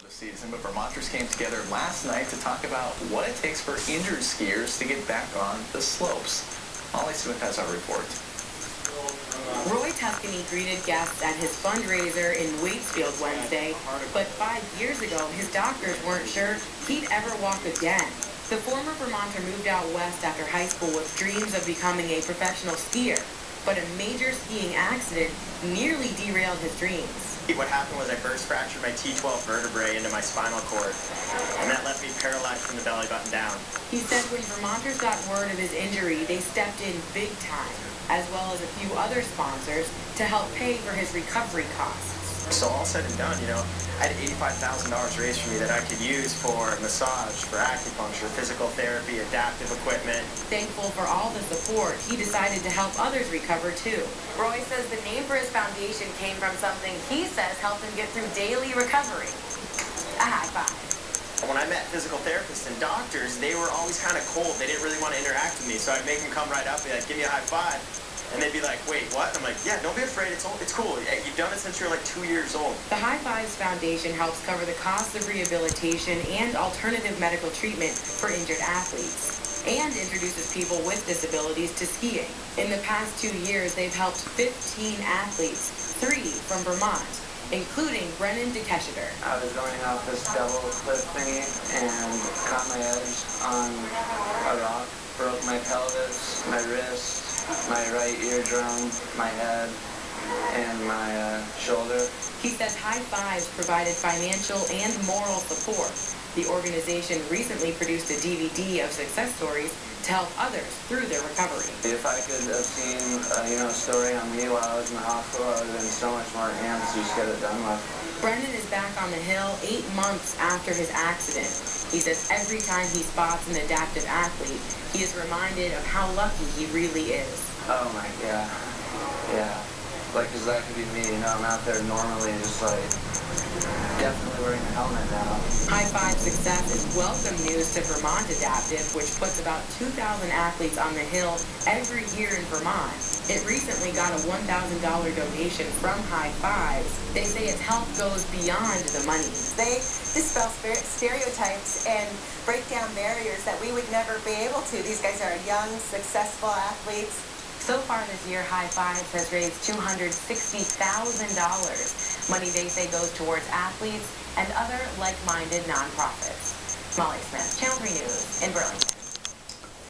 this season, but Vermonters came together last night to talk about what it takes for injured skiers to get back on the slopes. Molly Smith has our report. Roy Tuscany greeted guests at his fundraiser in Waitsfield Wednesday, but 5 years ago, his doctors weren't sure he'd ever walk again. The former Vermonter moved out west after high school with dreams of becoming a professional skier, but a major skiing accident nearly derailed his dreams. What happened was I burst fractured my T12 vertebrae into my spinal cord, and that left me paralyzed from the belly button down. He said when Vermonters got word of his injury, they stepped in big time, as well as a few other sponsors to help pay for his recovery costs. So all said and done, I had $85,000 raised for me that I could use for massage, for acupuncture, physical therapy, adaptive equipment. Thankful for all the support, he decided to help others recover too. Roy says the name for his foundation came from something he says helped him get through daily recovery. A high five. When I met physical therapists and doctors, they were always kind of cold. They didn't really want to interact with me, so I'd make them come right up and be like, give me a high five. And they'd be like, wait, what? I'm like, yeah, don't be afraid. It's cool. You've done it since you're like 2 years old. The High Fives Foundation helps cover the cost of rehabilitation and alternative medical treatment for injured athletes, and introduces people with disabilities to skiing. In the past 2 years, they've helped 15 athletes, 3 from Vermont, including Brennan. I was going off this double cliff thingy and caught my edge on a rock, broke my pelvis, my wrist, my right eardrum, my head, and my shoulder. He says High Fives provided financial and moral support. The organization recently produced a DVD of success stories to help others through their recovery. If I could have seen a story on me while I was in the hospital, I would have been so much more amped to just get it done with. Brennan is back on the hill 8 months after his accident. He says every time he spots an adaptive athlete, he is reminded of how lucky he really is. Oh my God, yeah. Like, cause that could be me, I'm out there normally just like, definitely wearing a helmet now. High Five success is welcome news to Vermont Adaptive, which puts about 2,000 athletes on the hill every year in Vermont. It recently got a $1,000 donation from High Fives. They say its help goes beyond the money. They dispel stereotypes and break down barriers that we would never be able to. These guys are young, successful athletes. So far this year, High Fives has raised $260,000. Money they say goes towards athletes and other like-minded nonprofits. Molly Smith, Channel 3 News in Burlington.